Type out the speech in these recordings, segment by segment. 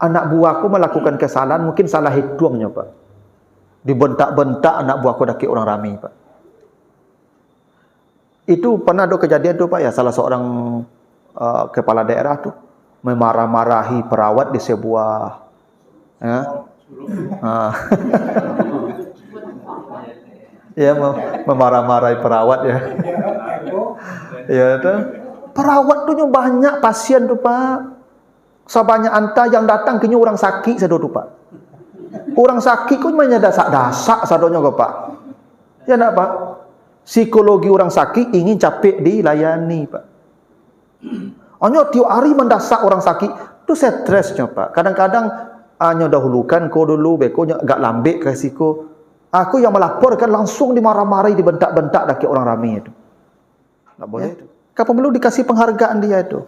anak buahku melakukan kesalahan, mungkin salah hitungnya Pak. Dibentak-bentak anak buahku daki orang ramai Pak. Itu pernah ada kejadian tuh Pak ya, salah seorang kepala daerah tuh memarah-marahi perawat di sebuah ya. Ya memarah-marahi perawat ya. Ya tuh. Perawat tuh banyak pasien tuh Pak. Sebanyak anta yang datang kini orang sakit sado tuh Pak. Orang sakit kok mainnya dasak-dasak sadonya kok Pak. Ya enggak Pak? Psikologi orang sakit ingin capek dilayani Pak. Hanya tiap hari mendasak orang sakit itu stresnya Pak. Kadang-kadang hanya dahulukan ko dulu bekonya agak lambek ke siko. Aku yang melaporkan langsung dimarah-marahi, dibentak-bentak daki orang ramai itu. Enggak boleh itu. Kapan perlu dikasih penghargaan dia itu.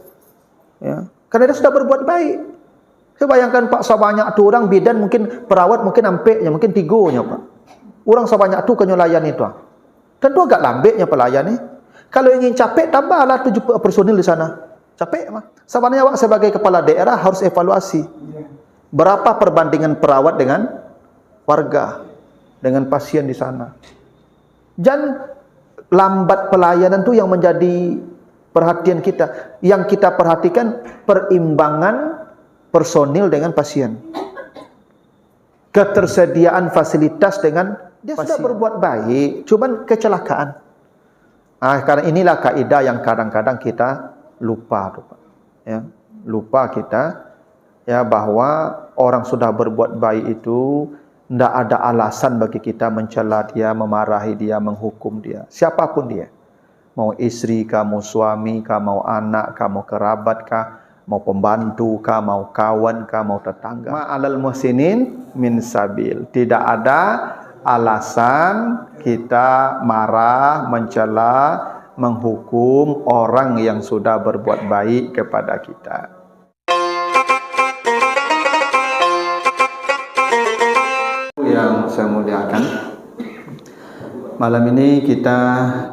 Ya. Karena dia sudah berbuat baik. Saya bayangkan Pak, sebanyak tu orang bidan mungkin perawat mungkin ampeknya, mungkin tigonya Pak. Orang sebanyak tu kan layan itu. Tentu agak lambeknya pelayan ni. Kalau ingin capek, tambahlah 7 personil di sana. Capek mah. Sebenarnya awak sebagai kepala daerah harus evaluasi. Berapa perbandingan perawat dengan warga, dengan pasien di sana. Jangan lambat pelayanan tu yang menjadi perhatian kita. Yang kita perhatikan perimbangan personil dengan pasien. Ketersediaan fasilitas dengan dia pasien. Sudah berbuat baik, cuman kecelakaan. Karena inilah kaidah yang kadang-kadang kita lupa, ya, lupa kita, ya, bahwa orang sudah berbuat baik itu tidak ada alasan bagi kita mencela dia, memarahi dia, menghukum dia, siapapun dia, mau istri kah, mau suami kah, mau anak kah, mau kerabat kah, mau pembantu kah, mau kawan kah, mau tetangga. Ma'alal muhsinin min sabil. Tidak ada alasan kita marah, mencela, menghukum orang yang sudah berbuat baik kepada kita. Yang saya muliakan, malam ini kita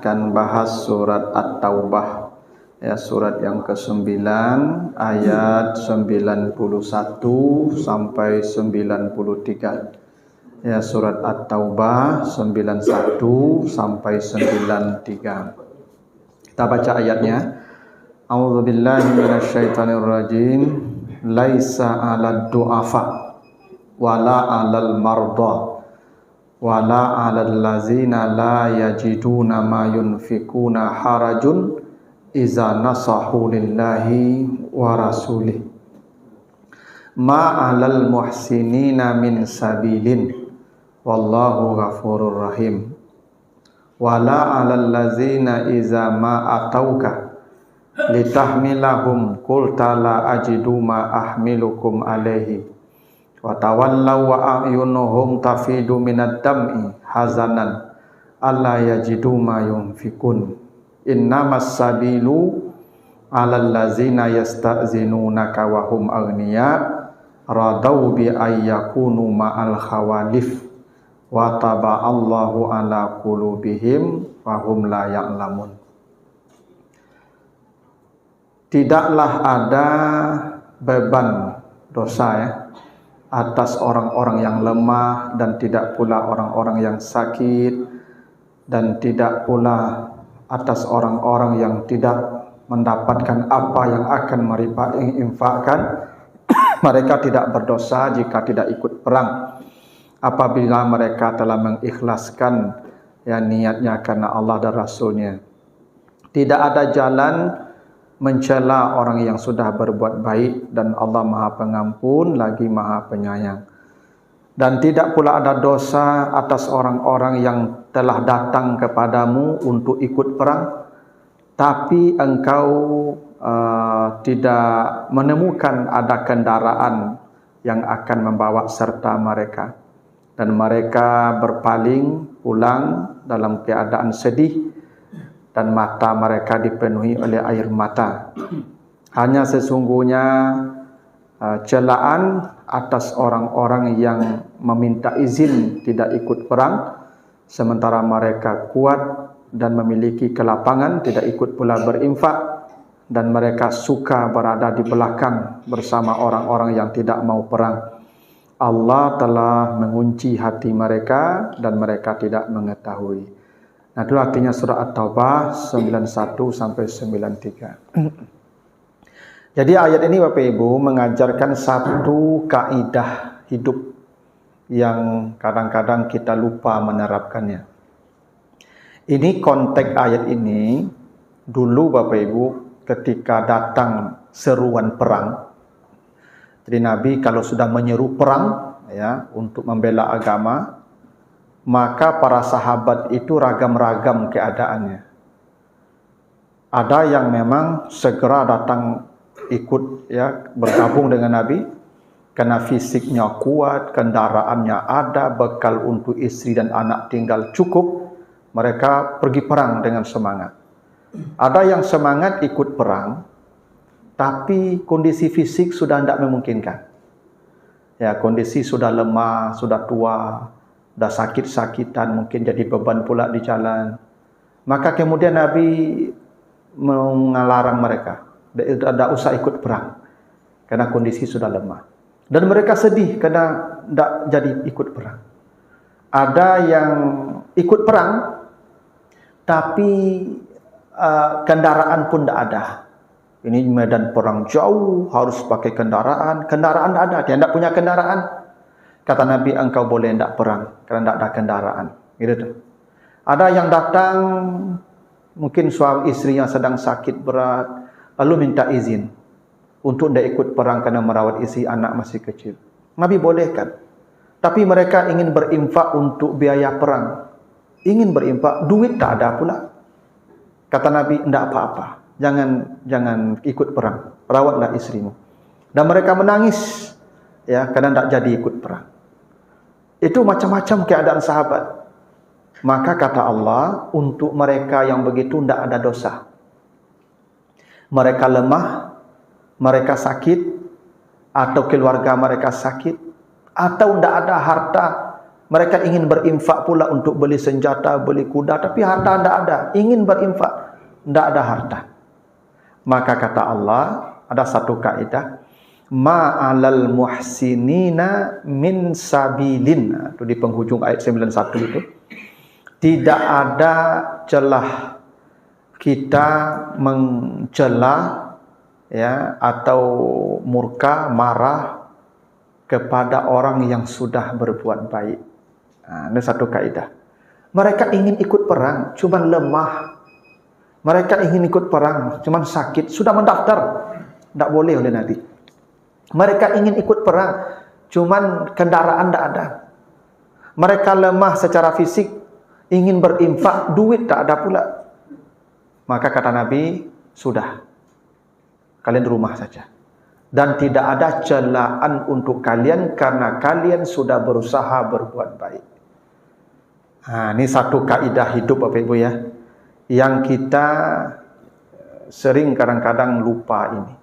akan bahas surat At-Taubah, ya, surat yang ke-9 ayat 91 sampai 93. Ya, surat At-Taubah 91 sampai 93. Kita baca ayatnya. A'udzubillahi minasyaitonirrajim. Laisa 'alad du'afa wala 'alal marda wala 'alal ladzina la yajiduna ma yunfikuna harajun iza nasahu lillahi wa rasulih. Ma 'alal muhsinina min sabilin wallahu ghafurur rahim. Wala 'alal ladzina iza ma atauka litahmilahum qulta la ajidu ma ahmilukum alaihi wa tawallaw wa a'yunuhum tafidu minad dam'i hazanan alla yajidu ma yunfikun. Innamas sabilu 'alal ladzina yasta'zinunaka wa hum aghniya radau bi ayyakunu ma'al khawalif wa taba'allahu ala qulubihim wa hum la ya'lamun. Tidaklah ada beban dosa, ya, atas orang-orang yang lemah, dan tidak pula orang-orang yang sakit, dan tidak pula atas orang-orang yang tidak mendapatkan apa yang akan mereka infakkan. Mereka tidak berdosa jika tidak ikut perang, apabila mereka telah mengikhlaskan, ya, niatnya karena Allah dan Rasulnya. Tidak ada jalan mencela orang yang sudah berbuat baik, dan Allah Maha Pengampun lagi Maha Penyayang. Dan tidak pula ada dosa atas orang-orang yang telah datang kepadamu untuk ikut perang, tapi engkau tidak menemukan ada kendaraan yang akan membawa serta mereka, dan mereka berpaling pulang dalam keadaan sedih, dan mata mereka dipenuhi oleh air mata. Hanya sesungguhnya celaan atas orang-orang yang meminta izin tidak ikut perang, sementara mereka kuat dan memiliki kelapangan, tidak ikut pula berinfak. dan mereka suka berada di belakang bersama orang-orang yang tidak mau perang. Allah telah mengunci hati mereka dan mereka tidak mengetahui. Nah, itu artinya surah At-Taubah 91 sampai 93. Jadi ayat ini Bapak Ibu mengajarkan satu kaidah hidup yang kadang-kadang kita lupa menerapkannya. Ini konteks ayat ini dulu Bapak Ibu ketika datang seruan perang. Jadi Nabi kalau sudah menyeru perang ya untuk membela agama, maka para sahabat itu ragam-ragam keadaannya. Ada yang memang segera datang ikut ya bergabung dengan Nabi karena fisiknya kuat, kendaraannya ada, bekal untuk istri dan anak tinggal cukup, mereka pergi perang dengan semangat. Ada yang semangat ikut perang, tapi kondisi fisik sudah tidak memungkinkan. Ya, kondisi sudah lemah, sudah tua, sudah sakit-sakitan, mungkin jadi beban pula di jalan. Maka kemudian Nabi melarang mereka, tidak usah ikut perang, karena kondisi sudah lemah. Dan mereka sedih karena tidak jadi ikut perang. Ada yang ikut perang, tapi kendaraan pun tidak ada. Ini medan perang jauh, harus pakai kendaraan. Kendaraan tidak ada, dia tidak punya kendaraan. Kata Nabi, engkau boleh tidak perang, karena tidak ada kendaraan. Gitu. Ada yang datang, mungkin suami istri yang sedang sakit berat, lalu minta izin untuk tidak ikut perang karena merawat istri, anak masih kecil. Nabi bolehkan. Tapi mereka ingin berinfak untuk biaya perang. Ingin berinfak, duit tak ada pula. Kata Nabi, tidak apa-apa. Jangan ikut perang. Rawatlah istrimu. Dan mereka menangis ya karena tidak jadi ikut perang. Itu macam-macam keadaan sahabat. Maka kata Allah, untuk mereka yang begitu tidak ada dosa. Mereka lemah, mereka sakit, atau keluarga mereka sakit, atau tidak ada harta. Mereka ingin berinfak pula untuk beli senjata, beli kuda, tapi harta tidak ada. Ingin berinfak, tidak ada harta. Maka kata Allah, ada satu kaidah, ma'alal muhsinina min sabilin. Itu di penghujung ayat 91 itu. Tidak ada celah kita mencela ya atau murka, marah kepada orang yang sudah berbuat baik. Nah, ini satu kaidah. Mereka ingin ikut perang, cuma lemah. Mereka ingin ikut perang, cuma sakit, sudah mendaftar, tidak boleh oleh Nabi. Mereka ingin ikut perang, cuma kendaraan tidak ada. Mereka lemah secara fisik, ingin berinfak, duit tak ada pula. Maka kata Nabi, sudah, kalian di rumah saja. Dan tidak ada celaan untuk kalian karena kalian sudah berusaha berbuat baik. Nah, ini satu kaidah hidup Bapak Ibu ya, yang kita sering kadang-kadang lupa ini.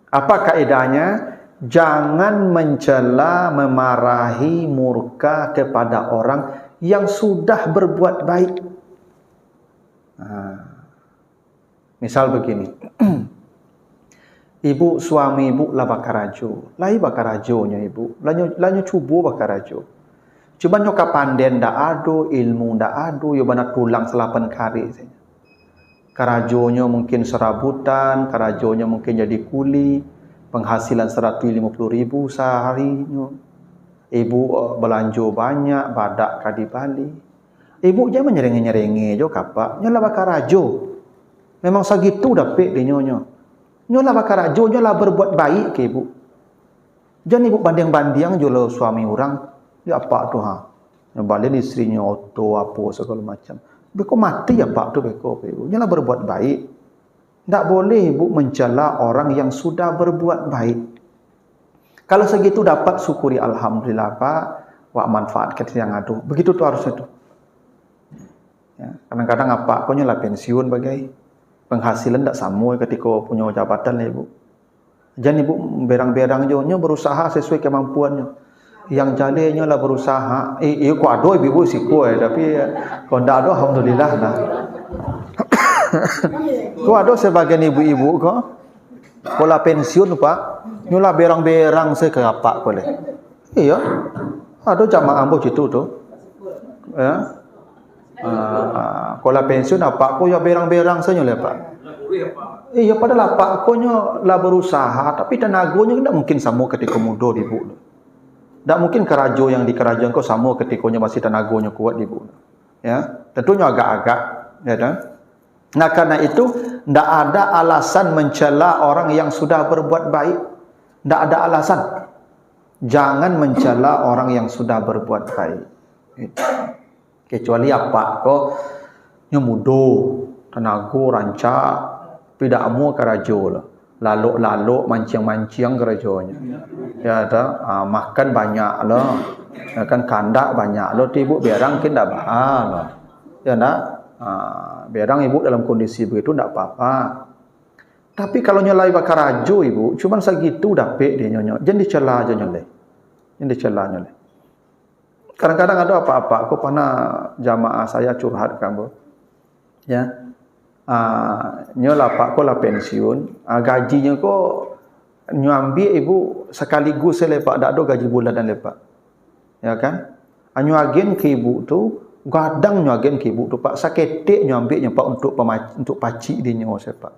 Apa kaidahnya? Jangan mencela, memarahi, murka kepada orang yang sudah berbuat baik. Nah, misal begini, ibu suami ibu lah bakarajo, lai bakarajonya ibu, lanyo cubu bakarajo. Cuma nyoka panden ndak ado, ilmu ndak ado, yo bana tulang selapan kari saja. Karajonya mungkin serabutan, karajonya mungkin jadi kuli, penghasilan 150.000 seharinya. Ibu belanja banyak, badak kadi Bali. Ibu jangan menyeringi-nyeringi jo kapak, nyola bakarajo. Memang segitu dapat dia nyonya. Nyola bakarajo, nyola berbuat baik ke ibu. Jangan ibu banding-banding jo lo suami orang. Ya apa tu ha? Yang balik istrinya auto apa segala macam. Beko mati ya pak tu beko ibu. Nyola berbuat baik. Tak boleh ibu mencela orang yang sudah berbuat baik. Kalau segitu dapat syukuri alhamdulillah pak. Wak manfaatkan yang adu. Begitu tu harusnya tu. Ya, kadang-kadang apa? Kau nyola pensiun bagai penghasilan tak sama ketika punya jabatan ibu. Jangan ibu berang-berang jo, nyo berusaha sesuai kemampuannya. Yang jalenya lah berusaha. Kau ada ibu siku tapi kau ndak ada alhamdulillah lah. Kau ada sebagian ibu-ibu kau, pola pensiun Pak, nyula berang-berang saya ke apa boleh. Iya, ada jamaah ambo gitu tu. Ya. Pola pensiun apa kau ya berang-berang saya nyula Pak. Iya, padahal Pak kau lah berusaha, tapi tenaganya tidak mungkin sama ketika muda ibu. Tak mungkin kerajo yang di kerajaan kau sama ketika masih tenaganya kuat ibu. Ya, tentunya agak-agak, ya kan? Nah, karena itu tidak ada alasan mencela orang yang sudah berbuat baik. Tidak ada alasan. Jangan mencela orang yang sudah berbuat baik. Kecuali apa kau nyemudo, tenaga rancak, tidak mau kerajo lah. Lalu mancing-mancing kerajanya. Ya dah, makan banyak lah. Ya kan kandak banyak lah. Ibu berang kita bahal lah. Ya nak, berang ibu dalam kondisi begitu tidak apa-apa. Tapi kalau nyelai bakar rajo ibu, cuma segitu dapet dia nyonya. Jangan dicela aja nyoleh. Jangan dicela nyoleh. Kadang-kadang ada apa-apa, aku pernah jamaah saya curhat kamu. Ya. Nyolah pak ko lah pensiun, gajinya ko nyambil ibu sekaligus lepak dak ada gaji bulanan lepak. Ya kan? Anyu agen ke ibu tu, gadang nyu agen ke ibu tu pak saketek nyambil pak untuk pacik dia nyo sepak.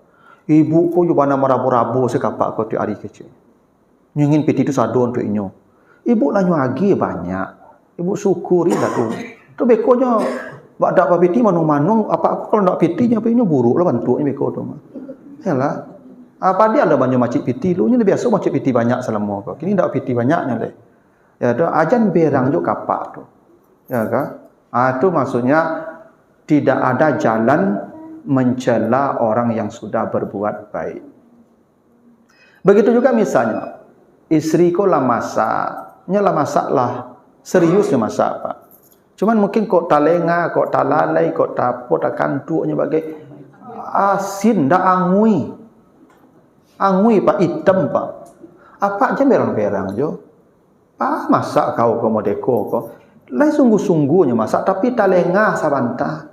Ibu ko yo bana marabu-rabu sekapak ko tu hari kecil. Nyingin piti tu sado untuk inyo. Ibu lah nyu agi banyak. Ibu syukuri lah tu. Tu bekonyo bak dak piti manung-manung apa aku kalau nak piti nya pinyo buruk lah bantuknya beko tu mah. Yalah. Apa dia ada banyak macik piti lu nya biasa macik piti banyak selama kau. Kini dak piti banyaknya le. Ya tu ajan berang jo kapak tu. Ya kan? Tu maksudnya tidak ada jalan mencela orang yang sudah berbuat baik. Begitu juga misalnya isteri ko lah masak, nya lah masak lah seriusnya masak Pak. Cuman mungkin kok talenga, kok talalai, kok tapo, tak kantuknya bagai asin, dah angui. Angui Pak, hitam Pak. Apa aja berang-berang jo. Masak kau modeko kau. Lai sungguh-sungguhnya masak, tapi talenga sabanta.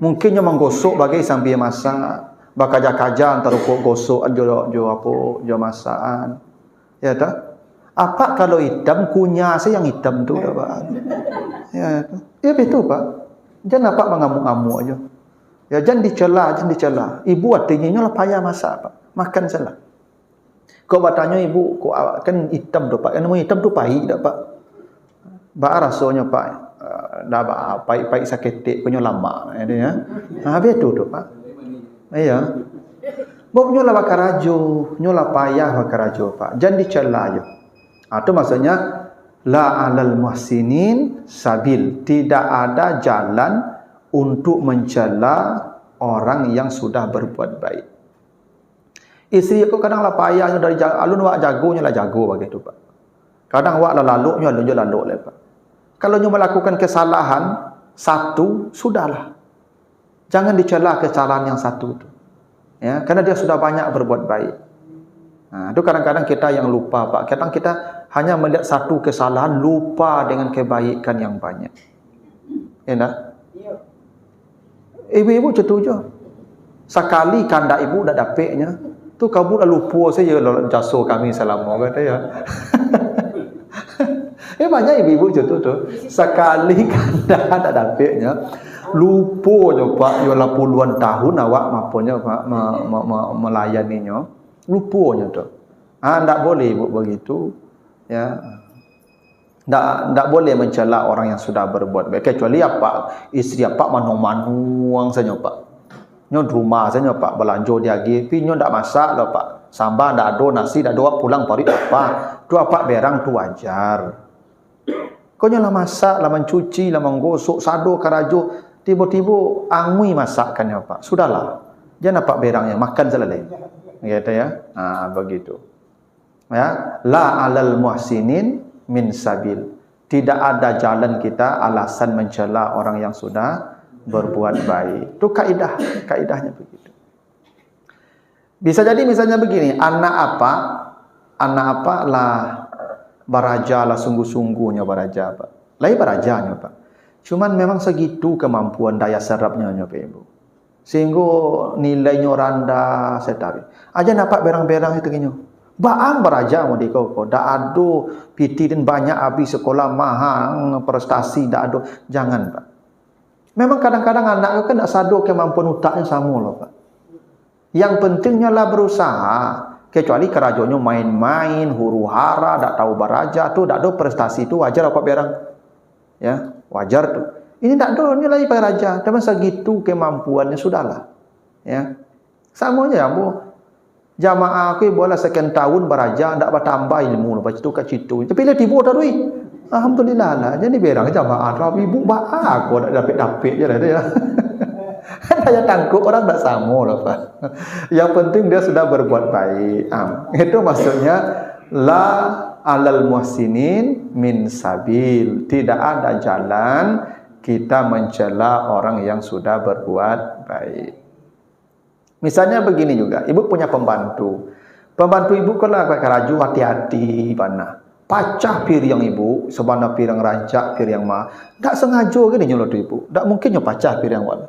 Mungkinnya menggosok bagai sambil masak. Bakaja-kaja antara kok gosok jo apa, jo masakan. Ya tak? Apa kalau hitam, kunyah saya yang hitam tu dah Pak. Ya betul Pak. Jangan apa mengamuk-amuk aja. Ya jangan dicela. Ibu artinya nyolah payah masak Pak. Makan salah. Kau bertanya ibu, kau kan hitam tu Pak. Yang namanya hitam tu pahit dah Pak. Ba rasanya Pak. Dah pahit-pahit saketek punya lama ya. Betul tu Pak. Iya. Bok nyolah bakar rajo, nyolah payah bakar rajo Pak. Jangan dicela aja. Itu maksudnya la alal muhsinin sabil, tidak ada jalan untuk mencela orang yang sudah berbuat baik. Isteri aku kadang lah payahnya dari alun wak jagonya lah jago begitu Pak. Kadang wak lah laluknya alun je laluk lah Pak. Kalau nyu melakukan kesalahan satu sudahlah. Jangan dicela kesalahan yang satu tu. Ya, karena dia sudah banyak berbuat baik. Itu kadang-kadang kita yang lupa Pak. Kadang kita hanya melihat satu kesalahan, lupa dengan kebaikan yang banyak. Ya tak? Ibu-ibu setuju. Sekali kandak ibu dah dapatnya, tu kamu dah lupa saja jasa kami selama kata ya. Banyak ibu-ibu setuju. Sekali kandak dah dapatnya, lupa je Pak, ialah puluhan tahun awak mapunya Pak melayaninya. Lupanya tu. Tak boleh ibu begitu. Ya. Tak boleh mencela orang yang sudah berbuat baik. Kecuali apa? Isteri apa manuang saja Pak. Nyo rumah saja Pak. Belanja dia lagi. Tapi nyo tak masak lah Pak. Sambal tak ada, nasi tak ada, pulang parit apa. Tu apa berang tu wajar. Kau nyo lah masak, lah mencuci, lah menggosok, sado, karajo. Tiba-tiba angui masakkannya Pak. Sudahlah. Jangan apa berangnya. Makan selesai. Kata ya, begitu. Ya, la alal muhsinin min sabil. Tidak ada jalan kita alasan mencela orang yang sudah berbuat baik. Itu kaidahnya begitu. Bisa jadi misalnya begini, anak apa lah baraja lah sungguh-sungguhnya baraja Pak. Lai barajanya Pak. Cuman memang segitu kemampuan daya serapnya Pak Ibu. Sehingga nilainya rendah setari. Aja nampak berang-berang itu kinyo. Baang beraja mau di kau. Dak ado piti dan banyak habis sekolah mahal prestasi dak ado. Jangan, Pak. Memang kadang-kadang anak kan tak sadar kemampuan utaknya sama loh, Pak. Yang pentingnya lah berusaha. Kecuali kerajonya main-main, huru-hara, tak tahu beraja tu, tak ada prestasi tu wajar apa berang. Ya, wajar tu. Ini tak ada nilai beraja. Tapi segitu kemampuannya sudahlah. Ya. Sama aja bu. Jamaah aku boleh sekian tahun beraja ndak bertambah ilmu lepas itu kat situ. Tapi dia tiba dah duit. Alhamdulillah lah. Jadi berang jamaah tapi ibu bah aku dak dapat je lah dia. Saya tangkuk orang tak sama lah Pak. Yang penting dia sudah berbuat baik. Itu maksudnya la alal muhsinin min sabil. Tidak ada jalan kita mencela orang yang sudah berbuat baik. Misalnya begini juga, ibu punya pembantu. Pembantu ibu kalau keraju hati-hati mana. Pacah piring ibu, sebenarnya piring rancak, piring mah. Tak sengaja gini nyolot ibu. Tak mungkin nyo pacah piring wala.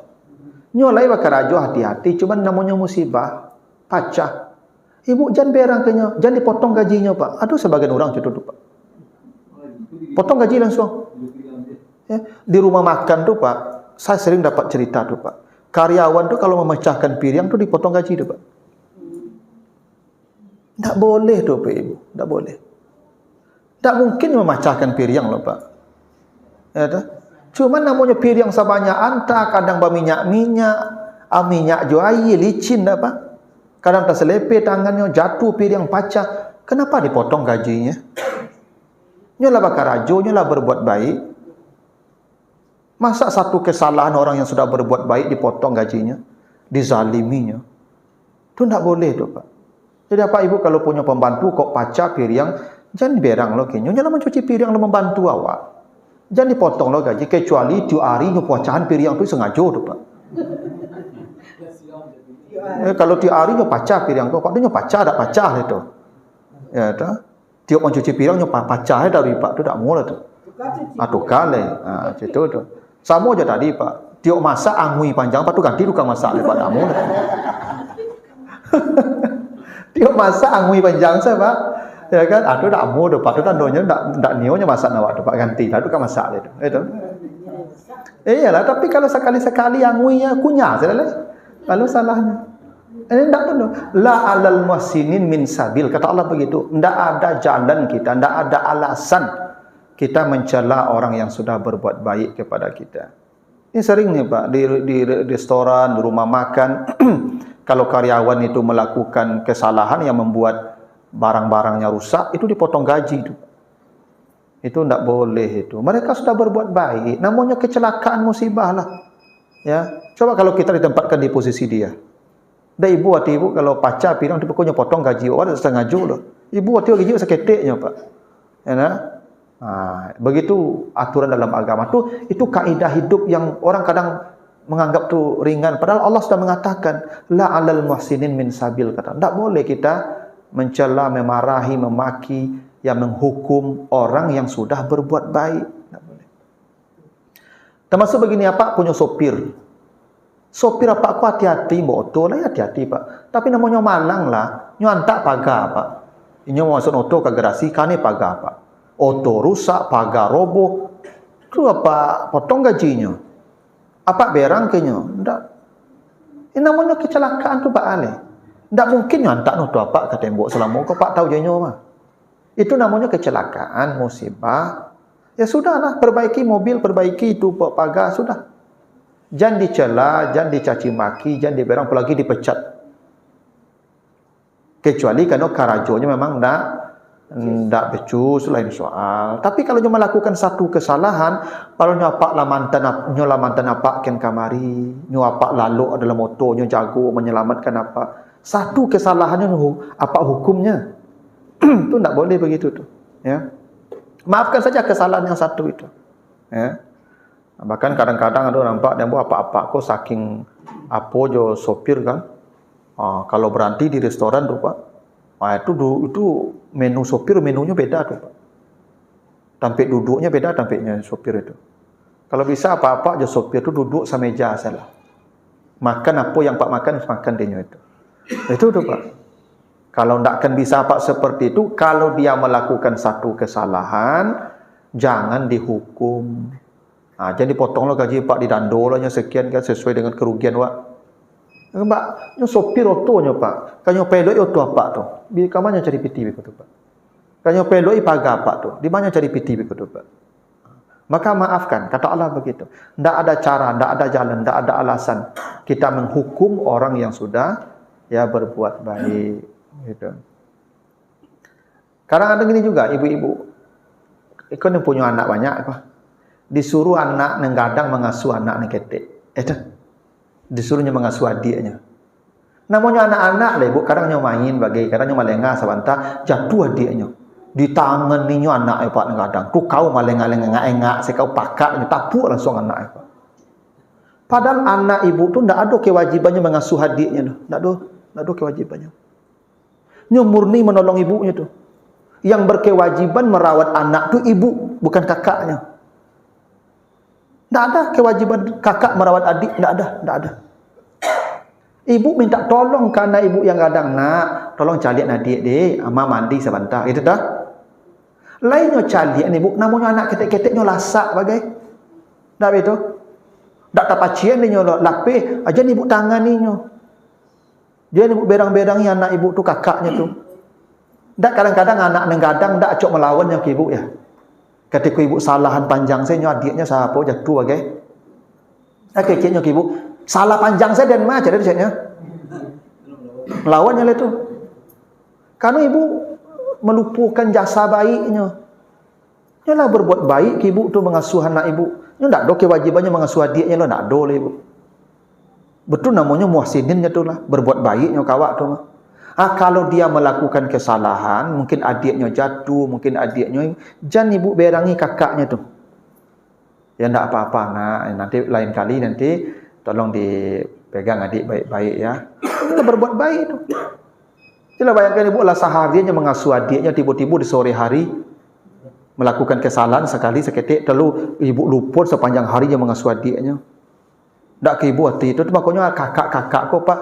Nyolai keraju hati-hati, cuma namanya musibah, pacah. Ibu jangan berang kenyo, jangan dipotong gajinya Pak. Aduh sebagian orang gitu Pak. Potong gaji langsung. Ya, di rumah makan tuh Pak, saya sering dapat cerita tuh Pak. Karyawan tuh kalau memecahkan piring tuh dipotong gaji tuh Pak. Tak boleh tuh Pak Ibu, tak boleh. Tak mungkin memecahkan piring loh Pak. Ya tuh. Cuma namanya piring sebanyak anta, kadang berminyak-minyak, minyak juai, licin dah Pak. Kadang terselepet tangannya, jatuh piring pacah. Kenapa dipotong gajinya? Nyolah bakar rajo, nyolah berbuat baik. Masa satu kesalahan orang yang sudah berbuat baik dipotong gajinya, dizaliminya? Itu tidak boleh tu Pak. Jadi apa ibu kalau punya pembantu kok pacah piring, jangan berang lo kenyo, jangan mencuci piring lo membantu awak. Jangan dipotong lo gaji kecuali tu hari nyo pecahan piring tu sengaja tu Pak. Kalau tu hari nyo pacah piring kau, Pak tu nyo pacah tak pacah itu. Ya tu. Tiap mencuci piring nyo pacah dari Pak tu tak mula tu. Atau kale, itu tu. Sama aja tadi Pak. Tiap masak angui panjang, Pak tu ganti tukang masak Pak tak mula. Tiap masak angui panjang saya Pak. Ya kan, aduh tak mau tu Pak, tu tandonya tak nionya masak nawak tu Pak ganti, lah tu kan masak dia tu. Itu. Iyalah, tapi kalau sekali-sekali anguinya kunyah salah. Lalu salahnya. Ini tak benar. La alal muhsinin min sabil, kata Allah begitu. Tak ada jalan kita, tak ada alasan kita mencela orang yang sudah berbuat baik kepada kita. Ini sering nih Pak, di restoran, di rumah makan, kalau karyawan itu melakukan kesalahan yang membuat barang-barangnya rusak, itu dipotong gaji itu. Itu tidak boleh itu. Mereka sudah berbuat baik, namanya kecelakaan musibah lah. Ya, coba kalau kita ditempatkan di posisi dia. Dah ibu hati ibu kalau pacar pirang pokoknya potong gaji orang setengah juta loh. Ibu hati gaji seketiknya Pak. Ya nah? Begitu aturan dalam agama tu, itu kaidah hidup yang orang kadang menganggap tu ringan, padahal Allah sudah mengatakan la alal muhsinin min sabil, kata. Tak boleh kita mencela, memarahi, memaki, yang menghukum orang yang sudah berbuat baik. Tak boleh. Termasuk begini apa punya sopir. Sopir apa aku hati-hati, motor lah hati-hati Pak. Tapi namanya malang lah, nyo antak pagar Pak. Ini masuk oto ke garasi kane pagar Pak. Oto rusak, pagar roboh. Itu apa potong gajinya? Apa berang kenyo? Ndak. Ini namanya kecelakaan tu Pak Ale. Ndak mungkin nyo antak no tu apa ke tembok selama kau Pak tahu jenyo mah. Itu namanya kecelakaan, musibah. Ya sudahlah, perbaiki mobil, perbaiki itu pagar sudah. Jangan dicela, jangan dicaci maki, jangan diberang, apalagi dipecat. Kecuali kalau karajonya memang ndak becus lain soal. Tapi kalau dia melakukan satu kesalahan, kalau nyapak mantan apa ken kamari, nyapak lalu adalah motor, jago menyelamatkan apa. Satu kesalahannya apa hukumnya? Itu ndak boleh begitu tu. Ya. Maafkan saja kesalahan yang satu itu. Ya. Bahkan kadang-kadang ada nampak dia buat apa-apa kok saking apa jo sopir kan. Kalau berhenti di restoran tu Pak. Itu menu sopir, menunya beda tu Pak. Tampik duduknya beda tampiknya sopir itu. Kalau bisa apa-apa jo sopir tu duduk semeja salah. Makan apa yang Pak makan, makan dia itu. Itu tu Pak. Kalau ndakkan bisa Pak seperti itu, kalau dia melakukan satu kesalahan, jangan dihukum. Jadi potonglah gaji Pak, didandolnya sekian kan sesuai dengan kerugian Pak. Pak, nyo sopir otonya Pak. Kanyo peloi oto apa tu? Bi kamanya cari piti begitu Pak. Kanyo peloi paga apa tu? Di mana cari piti begitu Pak. Maka maafkan, kata Allah begitu. Tidak ada cara, tidak ada jalan, tidak ada alasan kita menghukum orang yang sudah berbuat baik. Gitu. Kadang ada gini juga, ibu-ibu, ikut yang punya anak banyak, disuruh anak nenggadang mengasuh anak nengketek. Disuruhnya mengasuh adiknya. Namanya anak-anak lah ibu, kadangnya main bagi, kadangnya malengah sabanta, jatuh adiknya. Di tangan ninyo anak Pak nenggadang. Tu kau maleng-maleng engak-engak, sekau pakak, tapuk langsung anak Pak. Padahal anak ibu tu tidak ada kewajibannya mengasuh adiknya, tidak ada kewajibannya. Nyo murni menolong ibunya tu. Yang berkewajiban merawat anak tu ibu, bukan kakaknya. Tidak ada kewajiban kakak merawat adik, tidak ada. Ibu minta tolong karena ibu yang kadang nak, tolong calian adik deh, ama mandi sebentar, itu dah. Lainnya calian ibu, namanya anak ketek-keteknya lasak bagai. Tak betul? Tak tapacian dia nyolok lapih, aja ibu tangan ni nyo. Dia ibu berang-berangi anak ibu tu kakaknya tu. Tak kadang-kadang anak nenggadang tak acok melawan yang ke ibu ya. Ketika ibu salahan panjang saya nyo adiknya siapa jatuh bagai. Keceknya ke ibu, salah panjang saya dan macam ada caknya. Melawannya lah tu. Karena ibu melupakan jasa baiknya. Nyolah berbuat baik ke ibu tu mengasuh anak ibu. Nyo tak ada kewajibannya mengasuh adiknya lo, tak ada lah ibu. Betul namanya muhsininnya tu lah, berbuat baiknya kawak tu mah. Kalau dia melakukan kesalahan, mungkin adiknya jatuh, mungkin adiknya, jangan ibu berangi kakaknya tu. Ya tak apa-apa nak, nanti lain kali nanti tolong dipegang adik baik-baik ya. Dia berbuat baik tu. Jadi bayangkan ibu lah sehariannya mengasuh adiknya, tiba-tiba di sore hari melakukan kesalahan sekali seketik, lalu ibu luput sepanjang harinya mengasuh adiknya. Tak ke ibu hati itu, makanya kakak-kakak kau Pak,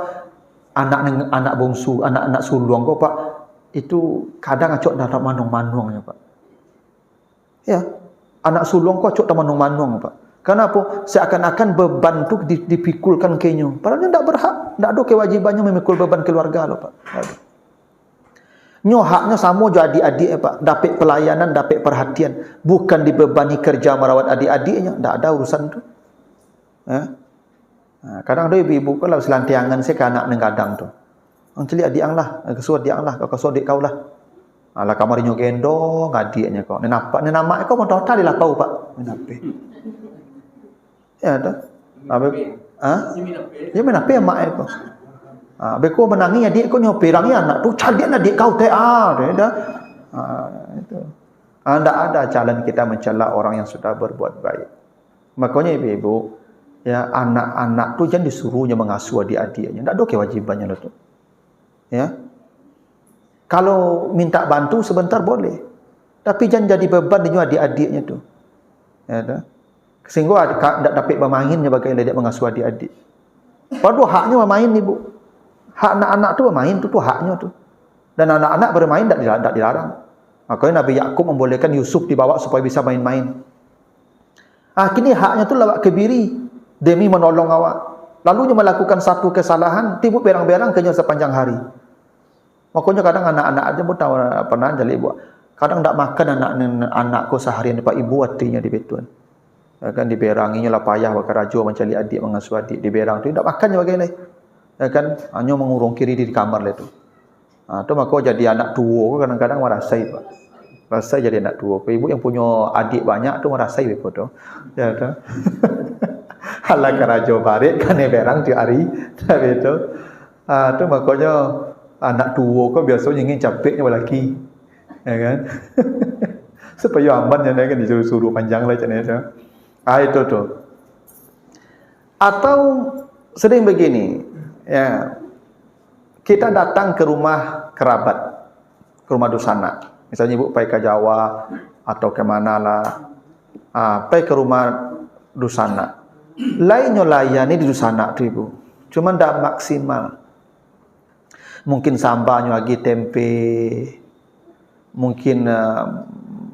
anak bungsu, anak-anak sulung kau Pak, itu kadang acok dah tak manung-manungnya Pak. Ya, anak sulung kau acok tak manung-manung Pak. Kenapa? Seakan-akan beban tu dipikulkan kenyo. Padahal dia tak berhak, tak ada kewajibannya memikul beban keluarga loh Pak. Nyo haknya sama je adik-adik Pak, dapat pelayanan, dapat perhatian, bukan dibebani kerja merawat adik-adiknya, tak ada urusan tu. Ya. Kadang ada ibu-ibu kalau selantiangan saya ke anak nenggadang tu. Ang celi adik ang lah, kesuat adik ang lah, kau kesuat adik kau lah. Ala kamarinya gendong adiknya kau. Nenapa, nenama kau mau total lah kau Pak. Menape? Ya dah. Ya menape mak kau. Beko menangi adik kau nyopirangi anak tu, calian adik kau teh dah. Itu. Tak ada jalan kita mencela orang yang sudah berbuat baik. Makanya ibu-ibu, ya anak-anak tu jangan disuruhnya mengasuh adik-adiknya, tak ada kewajibannya lah tu. Ya. Kalau minta bantu sebentar boleh, tapi jangan jadi beban dengan adik-adiknya tu. Ya dah. Sehingga tak dapat bermainnya bagi dia mengasuh adik-adik. Padahal haknya bermain ibu. Hak anak-anak tu bermain tu haknya tu. Dan anak-anak bermain tak dilarang. Makanya Nabi Yakub membolehkan Yusuf dibawa supaya bisa main-main. Kini haknya tu lawak kebiri demi menolong awak. Lalunya melakukan satu kesalahan, tiba berang-berang kenya sepanjang hari. Makanya kadang anak-anak aja pun tahu pernah jadi ibu. Kadang tak makan anak-anakku seharian Pak ibu hatinya di betuan. Ya kan diberanginya lah payah bakar rajo mencari adik mengasuh adik diberang tu tak makannya bagaimana. Ya kan hanya mengurung kiri di kamar lah tu. Tu maka jadi anak tua kadang-kadang merasai Pak. Rasa jadi anak tua. Ibu yang punya adik banyak tu merasai begitu tu. Ya kan. Halah karajo barik kan berang tiap hari. Tapi itu. Tu makanya anak tua kau biasanya ingin capeknya lelaki. Ya kan. Supaya aman ya kan disuruh panjang lah macam ni tu. Itu tu. Atau sering begini. Ya, kita datang ke rumah kerabat, ke rumah dusana. Misalnya ibu pergi ke Jawa atau ke mana lah, pergi ke rumah dusana. Lainnya layani di dusana tu ibu. Cuman tak maksimal. Mungkin sambanya lagi tempe, mungkin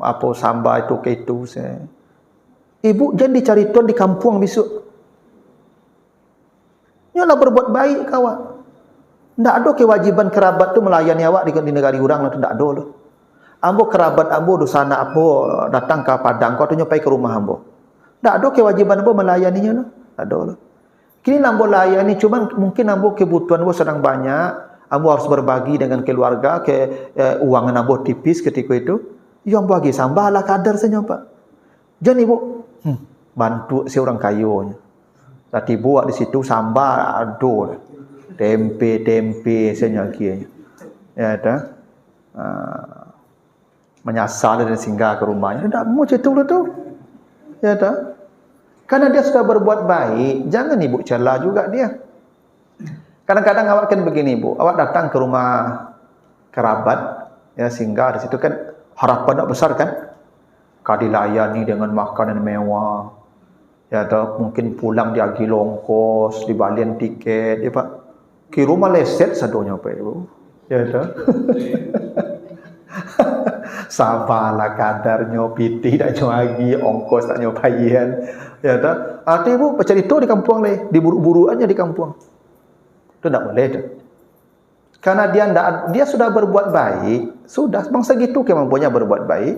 apa sambal itu ke itu. Ibu jangan dicari tuan di kampung besok. Nyolah berbuat baik kawan. Tak ada kewajiban kerabat tu melayani awak di negara orang lah tu, tak ada lah. Ambo kerabat ambo dosana ambo datang ke Padang, kau tu nyampai ke rumah ambo. Tak ada kewajiban ambo melayaninya lah. Tak ada lah. Kini ambo layani, cuman mungkin ambo kebutuhan ambo sedang banyak, ambo harus berbagi dengan keluarga, uangan ambo tipis ketika itu. Ya ambo bagi sambal lah kadar saja pak. Jangan ibu bantu si orang kayunya. Tadi buat di situ sambal aduh. Tempe saja kianya. Ya dah. Menyasar dan singgah ke rumahnya. Tak mau cetuk lah tu. Ya dah. Karena dia sudah berbuat baik, jangan ibu celah juga dia. Kadang-kadang awak kan begini ibu, awak datang ke rumah kerabat, ya singgah di situ kan harapan tak besar kan? Kau dilayani dengan makanan mewah, ya atau mungkin pulang diagi longkos, dibalian tiket, ya pak. Ke rumah leset sadonya pak ibu, ya dah. Sabarlah kadarnya, piti tak lagi, ongkos tak nyobayan. Ya tak? Arti ibu bercerita di kampung leh, diburu-buru aja di kampung. Itu tak boleh tu. Karena dia sudah berbuat baik, sudah bangsa gitu kemampuannya berbuat baik.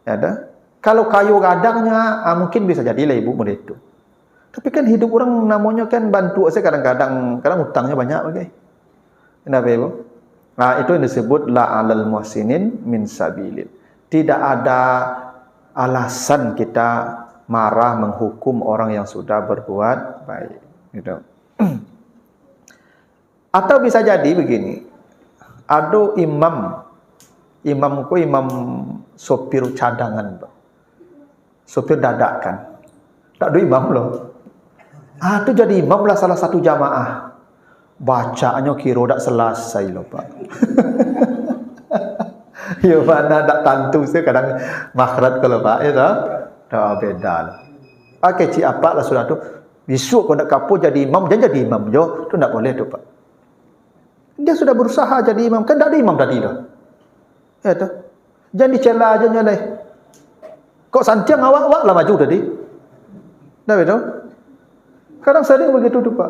Ya tak? Kalau kayu gadangnya mungkin bisa jadilah ibu boleh itu. Tapi kan hidup orang namanya kan bantu saya kadang-kadang hutangnya banyak bagai. Kenapa ibu? Nah, itu yang disebut la 'alal muhsinin min sabilin. Tidak ada alasan kita marah menghukum orang yang sudah berbuat baik, gitu. Atau bisa jadi begini. Ada imam sopir cadangan, sopir dadakan. Tak ada imam loh. Itu jadi imam lah salah satu jamaah. Bacaannya kira tak selesai loh pak. Ya mana tak tentu saya kadang makrat kalau pak ya tak. Dah beda lah. Okey cik apa lah sudah tu. Besok kau nak kapur jadi imam, jangan jadi imam jo. Tu tak boleh tu pak. Dia sudah berusaha jadi imam, kan tak ada imam tadi dah. Ya tu. Jangan dicela aja nyoleh. Kok santiang awak lah maju tadi. Dah betul. Kadang sering begitu tu pak.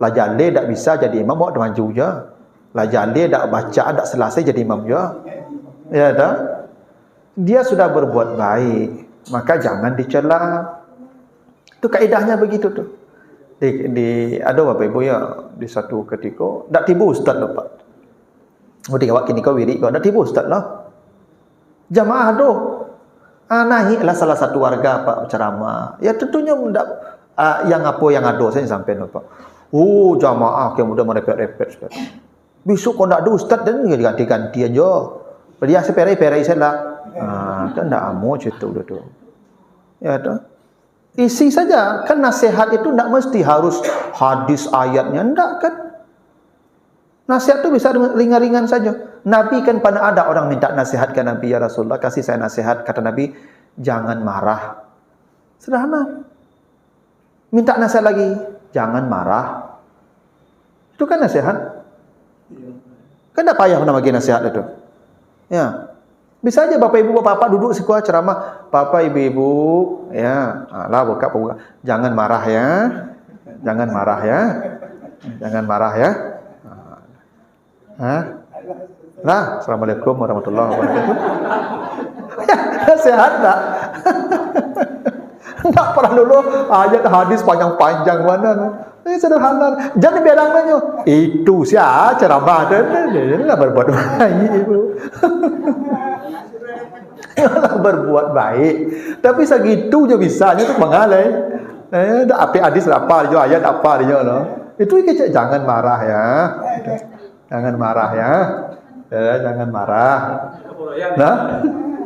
Lah jale tak bisa jadi imam, awak dah maju je. Lah jale tak baca, tak selesai jadi imam je. Ya tak? Dia sudah berbuat baik, maka jangan dicela. Itu kaedahnya begitu tu. Ada Bapak Ibu ya di satu ketika tak tiba ustaz lah pak. Mesti awak kini kau wirid kau tak tiba ustaz lah. Jamaah tu naiklah salah satu warga pak ceramah. Ya tentunya yang ada saya sampai pak. Oh jamaah yang mudah merepet-repet ustaz. Besok kau tak ada ustaz dan ganti-ganti aja. Dia seperai-perai saya lah. Kan tak amu cerita tu. Ya tu. Isi saja, kan nasihat itu tidak mesti harus hadis ayatnya, tidak kan? Nasihat itu bisa ringan-ringan saja. Nabi kan pernah ada orang minta nasihat ke Nabi, ya Rasulullah, kasih saya nasihat. Kata Nabi, jangan marah. Sederhana. Minta nasihat lagi, jangan marah. Itu kan nasihat. Kan tidak payah nak bagi nasihat itu. Ya. Bisa aja Bapak Ibu Bapak duduk sekolah ceramah, Bapak Ibu-ibu, ya, lah buka. Jangan marah ya. Jangan marah ya. Jangan marah ya. Nah, Assalamualaikum warahmatullahi wabarakatuh. Ya, sehat tak? Tak pernah dulu ayat hadis panjang-panjang mana. Sederhana. Jangan biarkannya. Itu siapa ceramah dia berbuat baik ibu. Berbuat baik. Tapi segitu je bisanya tu mengalai. Apa hadis apa dia ayat apa dia loh. Itu jangan marah ya. Jangan marah ya. Jangan marah. Nah?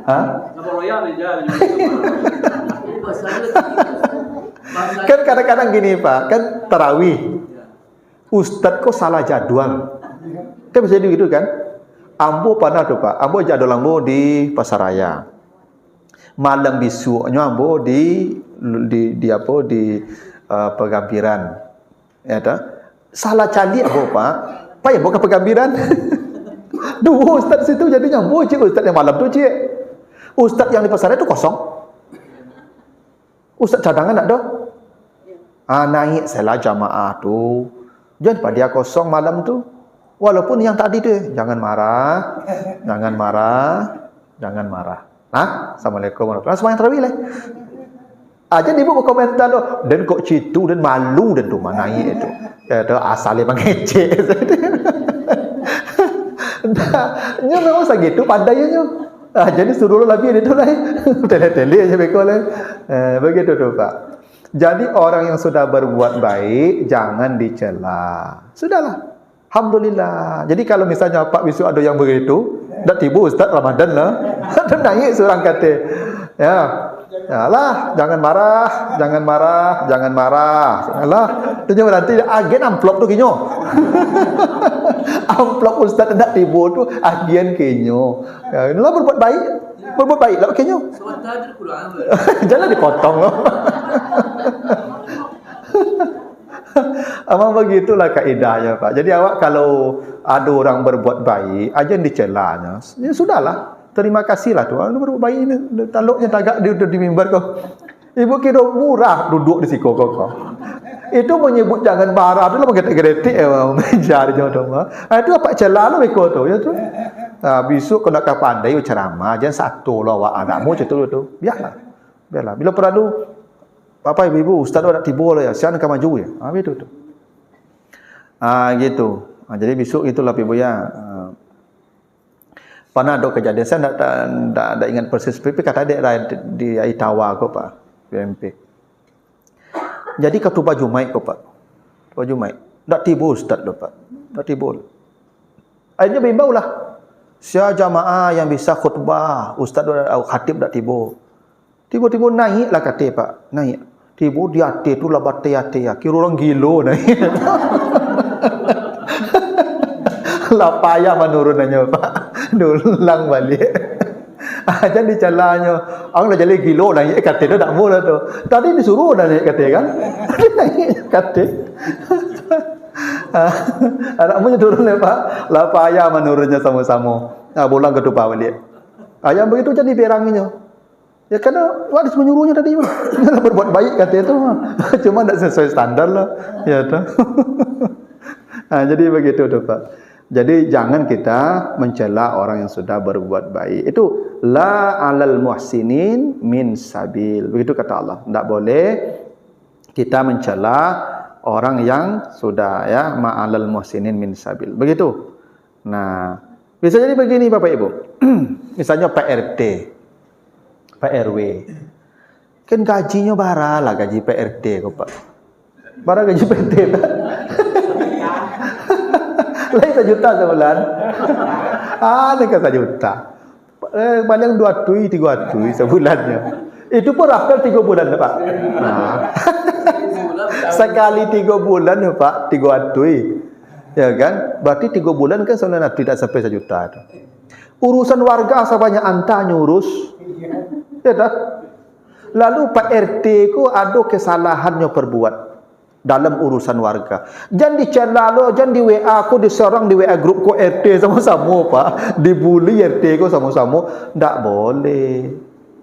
Hah? Kan kadang-kadang gini Pak, kan tarawih. Ustaz kok salah jadwal. Kan bisa gitu kan? Ambo pernah tu Pak. Ambo jadwal ambo di Pasaraya. Malam besoknya ambo di Pegampiran. Ya tak? Salah cali apa Pak? Pak ya bukan pergambiran. Dua ustaz situ jadinya cik ustaz yang malam tu cik. Ustaz yang di pasar itu kosong. Ustaz cadangan tak ada. Naik salah jamaah tu. Jangan pada dia kosong malam tu. Walaupun yang tadi tu jangan marah. Jangan marah. Jangan marah. Assalamualaikum warahmatullahi wabarakatuh. Semayang tarawih lah. Aja ibu berkomentar tu. Dan kok citu dan malu dan tu mana naik itu. Itu asalnya mengecek. Nya memang segitu pandainya. Jadi suruh lebih itu lah. Tele-tele aja bekol. Begitu tu Pak. Jadi orang yang sudah berbuat baik jangan dicela. Sudahlah. Alhamdulillah. Jadi kalau misalnya Pak besok ada yang begitu, dak tiba Ustaz Ramadan lah. Dan naik seorang kata. Ya. Yalah, jangan marah, jangan marah, jangan marah. Yalah, tu nanti agen amplop tu kinyo. Amplop Ustaz nak tiba tu agen kinyo. Ya, inilah berbuat baik. Berbuat baik lah kinyo. Jangan dipotong loh. Memang begitulah kaedahnya Pak. Jadi awak kalau ada orang berbuat baik, aja dicelanya. Ya sudahlah. Terima kasihlah tu. Berbuat baik ni taluknya tagak dia di mimbar kau. Ibu kira murah duduk di siku kau. Itu menyebut jangan marah tu lah menggetek-getek meja dia tu. Itu apa celah lah beko tu ya tu. Besok kau nak pandai ceramah jangan satu lah awak anakmu macam tu. Biarlah. Biarlah. Bila perlu Bapak ibu ustaz nak tiba lah ya. Sian akan maju ya. Begitu tu. Gitu. Jadi besok itulah ibu ya. Pernah ada kejadian, saya tak ingat persis, tapi kata adik di Aitawa ko Pak, BMP. Jadi ketua Jumaid ko Pak, ketua Jumaid, tak tiba Ustaz lo Pak, tak tiba. Akhirnya bimbau lah, siapa jamaah yang bisa khutbah, Ustaz atau khatib tak tiba. Tiba-tiba naik lah kata Pak, naik. Tiba di hati tu lah batai-hati, kira orang gila naik. Lah payah menurunannya Pak. Dulang balik. Jangan dicelanya. Orang dah jadi gilo naik kata dia tak mula tu. Tadi disuruh naik kata kan. Dia naik kata. Anakmu turun Pak. Lah payah menurunnya sama-sama. Pulang ke tupa balik. Yang begitu jadi beranginya. Ya karena waris menyuruhnya tadi mah. Jangan berbuat baik kata itu mah. Cuma tak sesuai standar lah. Ya tu. Jadi begitu tu Pak. Jadi jangan kita mencela orang yang sudah berbuat baik. Itu la 'alal muhsinin min sabil. Begitu kata Allah. Tidak boleh kita mencela orang yang sudah ya ma'alal muhsinin min sabil. Begitu. Nah, bisa jadi begini Bapak Ibu. Misalnya Pak RT, Pak RW. Kan gajinya baralah gaji Pak RT kok Pak. Bara gaji Pak RT Pak. Lain 1 juta sebulan. Ni kan 1 juta. Paling 2 tui, 3 tui sebulannya. Itu pun rafkal 3 bulan Pak. Sekali 3 bulan Pak, 3 tui. Ya kan? Berarti 3 bulan kan sebenarnya tidak sampai 1 juta. Urusan warga sebanyak anta nyurus. Ya tak? Lalu Pak RT ku ada kesalahannya perbuat dalam urusan warga. Jangan dicela lo, jangan di WA aku diserang di WA grup ko RT sama-sama Pak. Dibuli RT ko sama-sama. Tak boleh.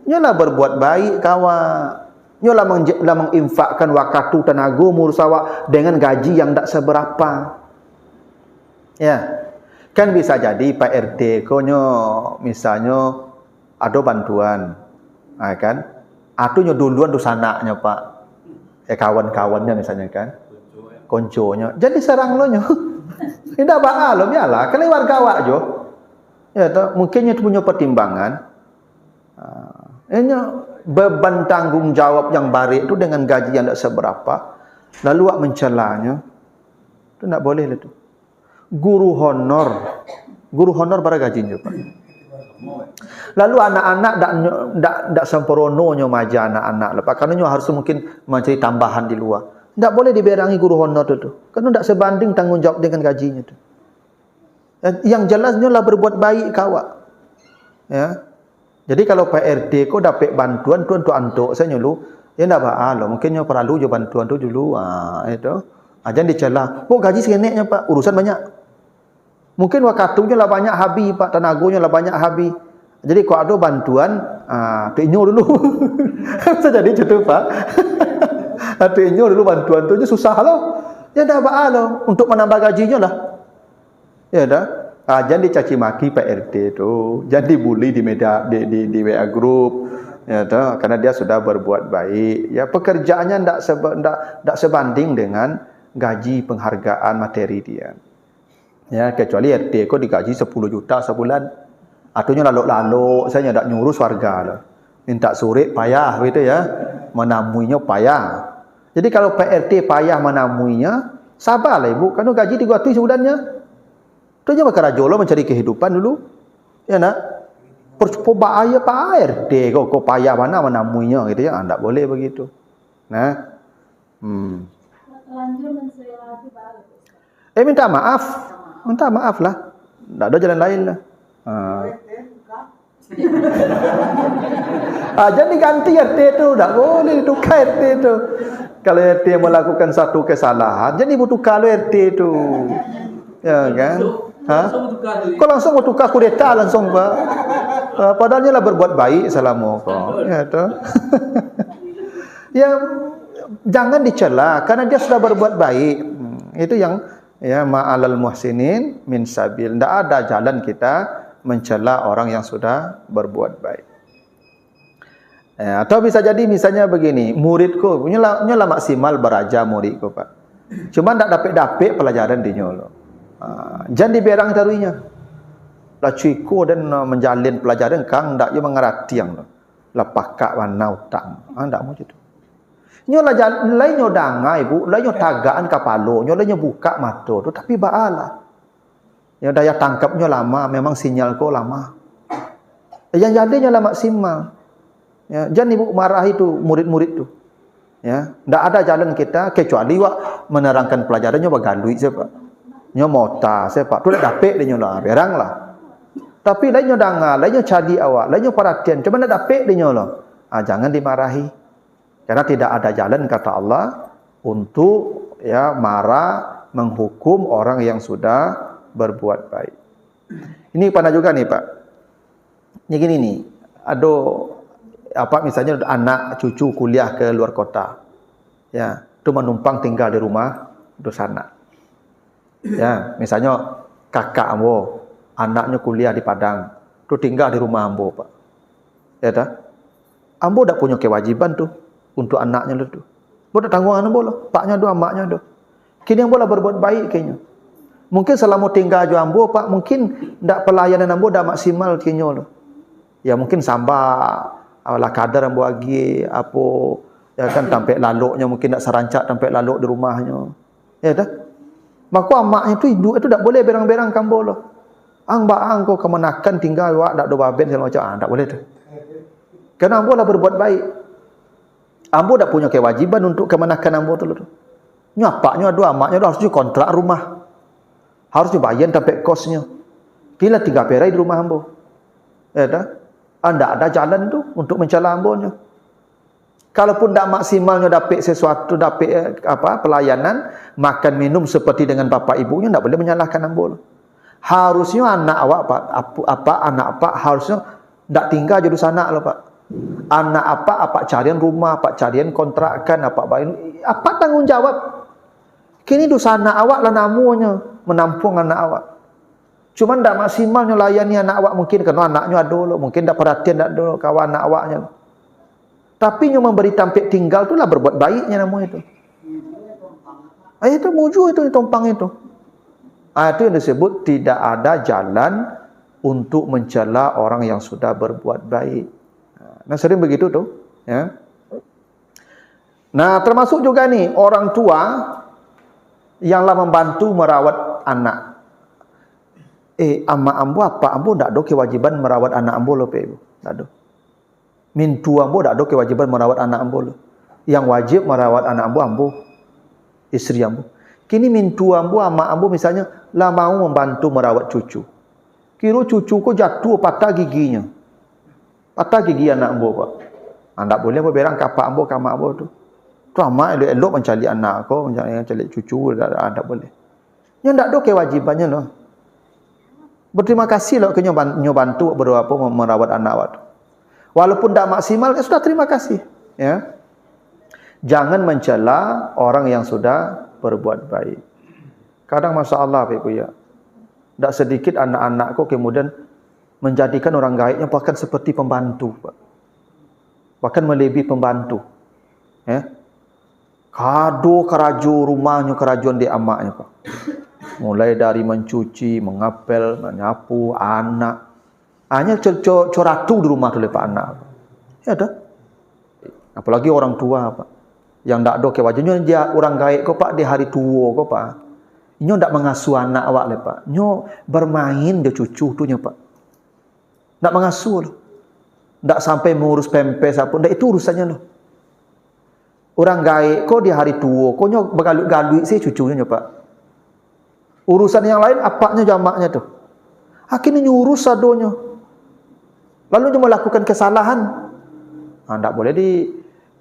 Nyolah berbuat baik kawan. Nyolah menginfakkan waktu tenaga mursawa dengan gaji yang tak seberapa. Ya. Kan bisa jadi Pak RT ko misalnya ada bantuan. Kan? Atau duluan tu sanaknya Pak. Kawan-kawannya misalnya kan, konconya, jadi serang lo nyo, tidak apa lo biarlah, kalau warga awak jo, ya tu mungkinnya tu punya pertimbangan, beban tanggung jawab yang barik tu dengan gaji yang tak seberapa, lalu awak mencelanya, tu tak boleh lah tu. Guru honor pada gajinya Pak. Lalu anak-anak tak sempurna maja anak-anak lepas karena harus mungkin mencari tambahan di luar. Tak boleh diberangi guru honor tu. Karena tak sebanding tanggung jawab dengan gajinya tu. Yang jelasnya lah berbuat baik kawak. Ya. Jadi kalau Pak RT ko dapat bantuan tuan tu antuk saya nyulu, ya ndak apa lo mungkinnya perlu je bantuan tu dulu. Itu. Jangan dicela. Oh gaji sekeneknya Pak, urusan banyak. Mungkin wakatunya lah banyak habis Pak, tenaganya lah banyak habis. Jadi kalau ada bantuan, tinyo dulu. Bisa jadi gitu Pak. Tinyo dulu bantuan tu je susah lah. Ya dah baal lah untuk menambah gajinya lah. Ya dah. Jangan dicaci maki Pak RT tu. Jangan dibuli di media di WA group. Ya dah, karena dia sudah berbuat baik. Ya pekerjaannya ndak sebanding dengan gaji penghargaan materi dia. Ya kecuali RT ko digaji 10 juta sebulan. Atunya lalu-lalu saya ndak nyurus warga lah. Minta surat payah gitu ya. Menamuinya payah. Jadi kalau PRT payah menamuinya, sabarlah ibu, karena gaji 300 sebulannya. Tu je bakal rajolo mencari kehidupan dulu. Ya nak. Bahaya Pak RT kau payah mana menamuinya gitu ya. Tak boleh begitu. Nah. Minta maaf. Minta maaf lah. Tak ada jalan lain lah. Jangan diganti RT tu, tak boleh tukar RT tu. Kalau RT melakukan satu kesalahan, jadi tukar RT tu. Ya kan? Kau langsung mau tukar kudeta langsung Pak. Padahalnya lah berbuat baik selama kau. Ya tu. Ya jangan dicela karena dia sudah berbuat baik. Itu yang ya ma'alal muhsinin min sabil. Tak ada jalan kita mencela orang yang sudah berbuat baik. Atau bisa jadi misalnya begini, muridku nyala maksimal beraja muridku Pak. Cuma tak dapat pelajaran di nyolo. Jangan diberang taruinya. Lah cuiku dan menjalin pelajaran kang ndak yo mengerti yang lah pakak warna utang. Ndak mau gitu. Nyola lain nyo dangai bu, lain nyo tagaan kapalo, nyo lain nyo buka mata tu tapi baalah. Yang daya tangkapnya lama, memang sinyal ko lama. Yang jadinya lah maksimal. Ya, jangan ibu marahi tu murid-murid tu. Ya, ndak ada jalan kita kecuali wak menerangkan pelajarannya bagalui siapa. Nyo mota siapa. Tu dak dapat dia nyola, berang lah. Tapi lain nyo dangar, lain nyo cadi awak, lain nyo perhatian, cuma ndak dapat dia nyola. Jangan dimarahi. Karena tidak ada jalan kata Allah untuk ya marah menghukum orang yang sudah berbuat baik. Ini pernah juga nih Pak. Ini gini nih, ada misalnya anak cucu kuliah ke luar kota. Ya, itu menumpang tinggal di rumah di sana. Ya, misalnya kakak ambo, anaknya kuliah di Padang, itu tinggal di rumah ambo Pak. Ya dah. Ambo dak punya kewajiban tuh untuk anaknya itu. Ambo dak tanggungan ambo lah, paknya do, maknya do. Kini ambo lah berbuat baik kayaknya. Mungkin selama tinggal jo ambo Pak, mungkin ndak pelayanan ambo dak maksimal kinyo lo. Ya mungkin sambar lah kadar ambo agi apa ya kan sampai laloknya mungkin ndak serancak sampai lalok di rumahnya. Ya dah. Maka amaknya tu hidup itu ndak boleh berang-berang kambo lo. Baang kau kemenakan tinggal wak ndak do baben segala macam. Ndak boleh tu. Karena ambo lah berbuat baik. Ambo dak punya kewajiban untuk kemenakan ambo tu. Nyapaknya do amaknya do harus kontrak rumah. Harus dibayar sampai kosnya. Kila 3 perai di rumah ambo. Ya dah. Anda ada jalan tu untuk mencela ambonya. Kalaupun tak maksimalnya dapat sesuatu, dapat pelayanan, makan minum seperti dengan bapa ibunya, tak boleh menyalahkan ambo. Harusnya anak awak anak apa harusnya tak tinggal jadi sana lah Pak. Anak apa carian rumah, carian kontrakan, apa tanggung jawab. Kini dosa anak awak lah namunya menampung anak awak. Cuma tak maksimalnya layani anak awak mungkin kerana anaknya ada lo, mungkin tak perhatian tak ada kawan anak awaknya. Tapi yang memberi tempat tinggal tu lah berbuat baiknya namanya itu. Itu muju itu tompang itu. Itu yang disebut tidak ada jalan untuk mencela orang yang sudah berbuat baik. Nah sering begitu tuh, ya. Nah termasuk juga nih orang tua yanglah membantu merawat anak. Amma ambo apa ambo ndak ada kewajiban merawat anak ambo lo pe ibu. Ndak ada. Mintu ambo ndak ada kewajiban merawat anak ambo lo. Yang wajib merawat anak ambo istri ambo. Kini mintu ambo amma ambo misalnya lah mau membantu merawat cucu. Kira cucuku jatuh patah giginya. Patah gigi anak ambo Pak. Ndak boleh berang kapak ambo ke mak ambo tu. Lama elok-elok mencari anak kau, mencari cucu, tak boleh. Nya ndak ada kewajibannya loh. Berterima kasih loh kenyo bantu berapa merawat anak awak. Walaupun tak maksimal, sudah terima kasih. Ya. Jangan mencela orang yang sudah berbuat baik. Kadang masya-Allah Pak ya. Tak sedikit anak-anakku kemudian menjadikan orang gaibnya bahkan seperti pembantu, Pak. Bahkan melebihi pembantu. Ya. Kado kerajo rumahnya, kerajuan di amaknya, Pak. Mulai dari mencuci, mengapel, menyapu anak. Hanya coratu di rumah tu lepas anak. Ya dah. Apalagi orang tua, Pak. Yang tak ada kewajibannya dia orang gaib kau, Pak, di hari tua kau, Pak. Nyo tak mengasuh anak awak le, Pak. Nyo bermain dia cucu tu nyo, Pak. Tak mengasuh loh. Tak sampai mengurus pempes apa, ndak itu urusannya loh. Orang gaib kau di hari tua, kau nyo bergalut-galut sih cucunya nyo, Pak. Urusan yang lain apaknya jamaknya tu. Akhirnya nyurus sadonya. Lalu dia melakukan kesalahan. Tak boleh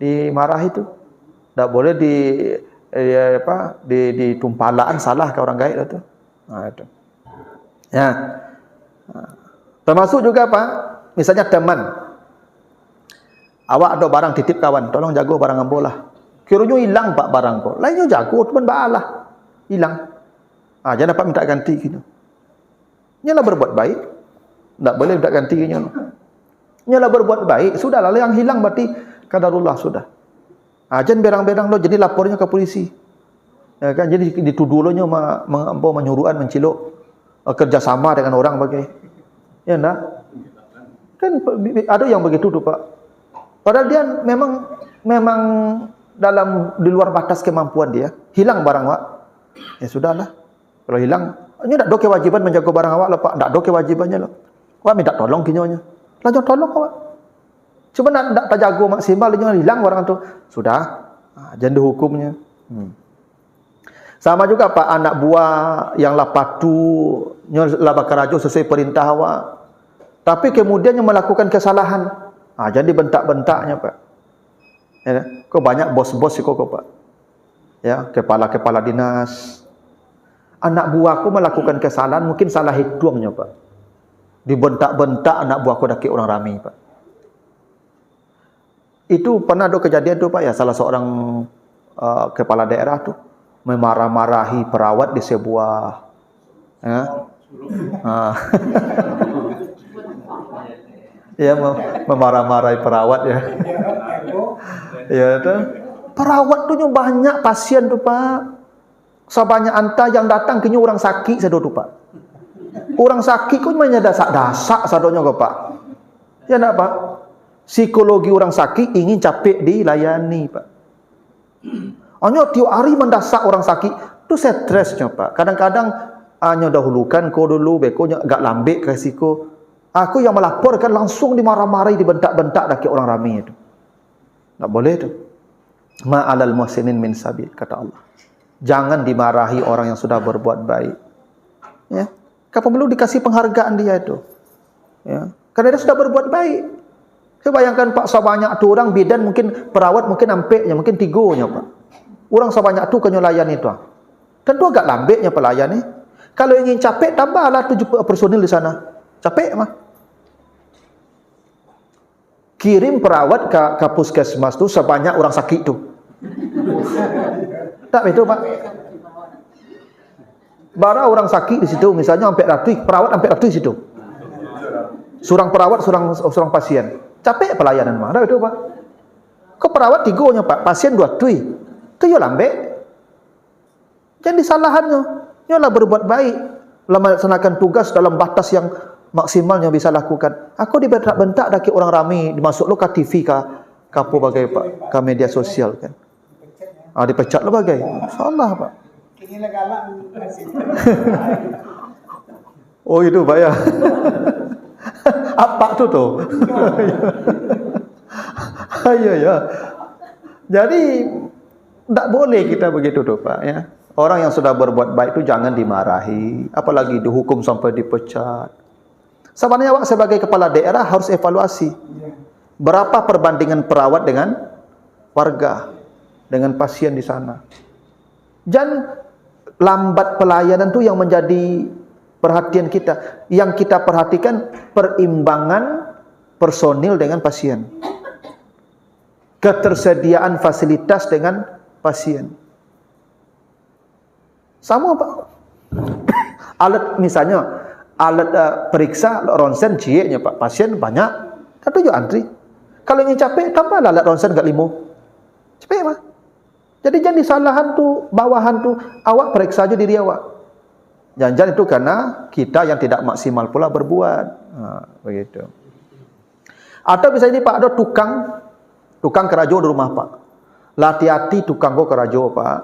dimarahi tu. Tak boleh ditumpalaan salah ke orang gaib tu. Itu. Ya. Termasuk juga, Pak, misalnya teman. Awak ada barang titip kawan, tolong jaga barang ambo lah. Kiranya hilang, Pak, barang kau. Lainnya jaga, teman baalah. Hilang. Jangan dapat minta ganti gitu. Nyalah berbuat baik. Tak boleh minta ganti gitu. Nyalah berbuat baik, sudahlah yang hilang berarti qadarullah sudah. Jangan berang-berang lo, jadi lapornya ke polisi. Ya kan, jadi dituduh lo nya menyuruhan, menciluk, kerjasama dengan orang bagai. Ya enggak? Kan ada yang begitu tuh, Pak. Padahal dia memang di luar batas kemampuan dia. Hilang barang awak. Ya sudahlah. Kalau hilang, ini tak ada kewajiban menjaga barang awak lah, Pak. Tak ada kewajibannya loh. Awak minta tolong kinyonya. Lanjut tolong awak. Cuma tak jaga maksimal, dia hilang barang tu. Sudah. Jangan dihukumnya. Sama juga, Pak, anak buah yang lapatu, lah bakarajo sesuai perintah awak. Tapi kemudian yang melakukan kesalahan. Jadi bentak-bentaknya, Pak. Ya, kok banyak bos-bos kok, Pak. Ya, kepala-kepala dinas. Anak buahku melakukan kesalahan, mungkin salah hitungnya, Pak. Dibentak-bentak anak buahku daki orang ramai, Pak. Itu pernah ada kejadian tu, Pak, ya, salah seorang kepala daerah tu memarah-marahi perawat di sebuah ya, memarah-marahi perawat ya. Ya tu. Perawat tu banyak pasien tu, Pak. Sebanyak anta yang datang kini orang sakit sado tu, Pak. Orang sakit kau mainnya dasak sadonya kau, Pak. Ya enggak, Pak? Psikologi orang sakit ingin capek dilayani, Pak. Hanya tiap hari mendasak orang sakit tu stresnya, Pak. Kadang-kadang hanya dahulukan kau dulu, bekonya agak lambik resiko. Aku yang melaporkan langsung dimarah-marahi, dibentak-bentak daki orang ramai itu. Tak boleh tu. Ma'alal muhsinin min sabil, kata Allah. Jangan dimarahi orang yang sudah berbuat baik. Ya. Kapan perlu dikasih penghargaan dia itu. Ya. Karena dia sudah berbuat baik. Saya bayangkan, Pak, sebanyak tu orang bidan mungkin perawat mungkin ampeknya, mungkin tigonya, Pak. Orang sebanyak tu kena layan itu. Tentu agak lambeknya pelayan ni. Kalau ingin capek, tambahlah 7 personil di sana. Capek mah. Kirim perawat ke puskesmas tu sebanyak orang sakit tu. Tak betul, Pak. Bara orang sakit di situ, misalnya sampai ratus, perawat sampai ratus di situ. Seorang perawat, seorang pasien. Capek pelayanan mah. Tak betul, Pak. Kau perawat tigonya, Pak. Pasien 2 tui. Tu yo lambek. Jangan disalahannya. Nyolah berbuat baik. Melaksanakan tugas dalam batas yang maksimalnya bisa lakukan. Aku dibentak-bentak daki orang ramai, dimasuk lo ke TV ke apa bagai, Pak, ke media sosial kan. Dipecat lo bagai. Insyaallah, Pak. Oh itu, Pak ya. Apa tu tu? Ya. Jadi tak boleh kita begitu tu, Pak ya. Orang yang sudah berbuat baik itu jangan dimarahi, apalagi dihukum sampai dipecat. Sebenarnya awak sebagai kepala daerah harus evaluasi. Berapa perbandingan perawat dengan warga? dengan pasien di sana. Dan lambat pelayanan itu yang menjadi perhatian kita. Yang kita perhatikan perimbangan personil dengan pasien, ketersediaan fasilitas dengan pasien. Sama Pak. Alat misalnya, alat periksa ronsen cieknya Pak, pasien banyak, tak tujuh antri. Kalau ingin capek, tambahlah alat ronsen kat 5. Capek mah. Jadi jangan disalahan tu, bawahan tu, awak periksa aja diri awak. Jangan itu karena kita yang tidak maksimal pula berbuat. Begitu. Atau bisa ini Pak, ada tukang kerajo di rumah Pak. Hati-hati tukang kau kerajo Pak.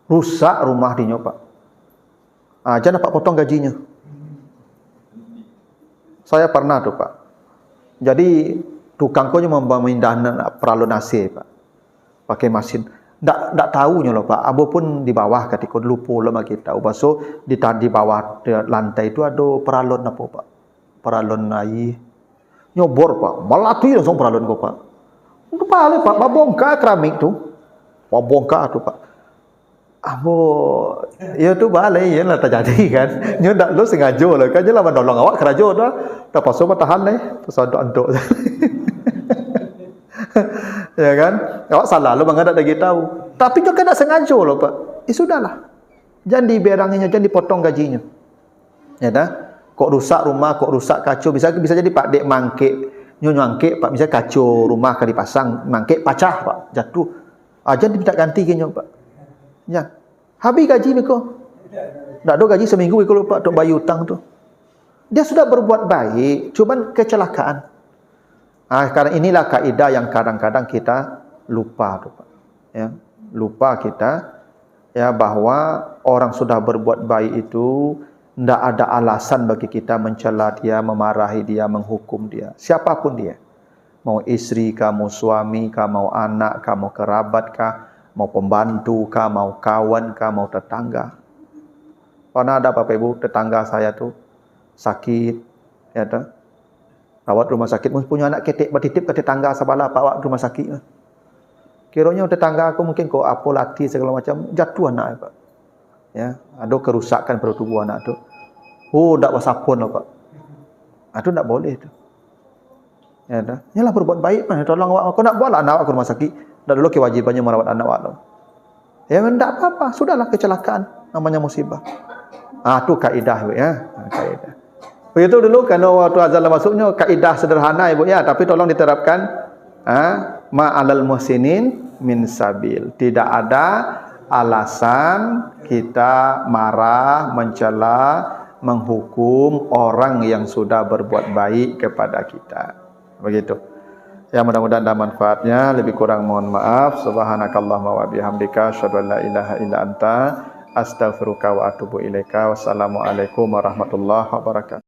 Rusak rumah dinyo Pak. Jangan Pak potong gajinya. Saya pernah tuh Pak. Jadi tukang kau memindah peralon AC Pak. Pakai mesin. Tak tahunya loh Pak. Abo pun di bawah ketika lupa lama kita. Baso di bawah lantai itu ada peralon apa Pak? Peralon air. Nyobor Pak. Melatui langsung peralon kau Pak. Itu balik Pak. Babongkar keramik tu. Babongkar tu Pak. Abo ya tu balik ya lah terjadi kan. Nyo tak lu sengaja lah kan. Jelah menolong awak kerajo dah. Tak pasal tahan leh. Pasal untuk. Ya kan? Awak salah lu mengadak lagi tahu. Tapi tu kan tak sengaja loh Pak. Sudahlah. Jangan diberanginya, jangan dipotong gajinya. Ya dah. Kok rusak rumah, kok rusak kacau, bisa jadi Pak dek mangkek, nyonya mangkek Pak, bisa kacau rumah kali pasang, mangkek pecah Pak, jatuh. Jangan diminta ganti kenyo Pak. Ya. Habis gaji miko. Tak ada gaji seminggu miko Pak untuk bayar hutang tu. Dia sudah berbuat baik, cuman kecelakaan. Karena inilah kaidah yang kadang-kadang kita lupa tu Pak. Ya, lupa kita ya bahwa orang sudah berbuat baik itu tidak ada alasan bagi kita mencela dia, memarahi dia, menghukum dia. Siapapun dia. Mau istri kah, mau suami kah, mau anak kah, mau kerabat kah, mau pembantu kah, mau kawan kah, mau tetangga. Pernah ada Bapak Ibu, tetangga saya tuh sakit, ya tuh. Rawat rumah sakit, punya anak ketik bertitip ke tetangga sebelah Pak awak rumah sakit. Kiranya tetangga aku mungkin kok apa latih segala macam, jatuh anak Pak. Ya, ada kerusakan pada tubuh anak tu. Tak wasapun lah Pak. Itu tak boleh tu. Ya dah. Yalah berbuat baik kan, tolong awak. Kau nak bawa anak awak ke rumah sakit. Dah dulu kewajibannya merawat anak awak tu. Ya tak apa-apa, sudahlah kecelakaan, namanya musibah. Tu kaidah ya, kaidah. Begitu dulu kan waktu azan masuknya kaidah sederhana Ibu ya, tapi tolong diterapkan. Ma'alal muhsinin min sabil. Tidak ada alasan kita marah, mencela, menghukum orang yang sudah berbuat baik kepada kita. Begitu. Ya mudah-mudahan ada manfaatnya. Lebih kurang mohon maaf. Subhanakallahumma wa bihamdika asyhadu an la ilaha illa anta astaghfiruka wa atubu ilaika. Wassalamualaikum warahmatullahi wabarakatuh.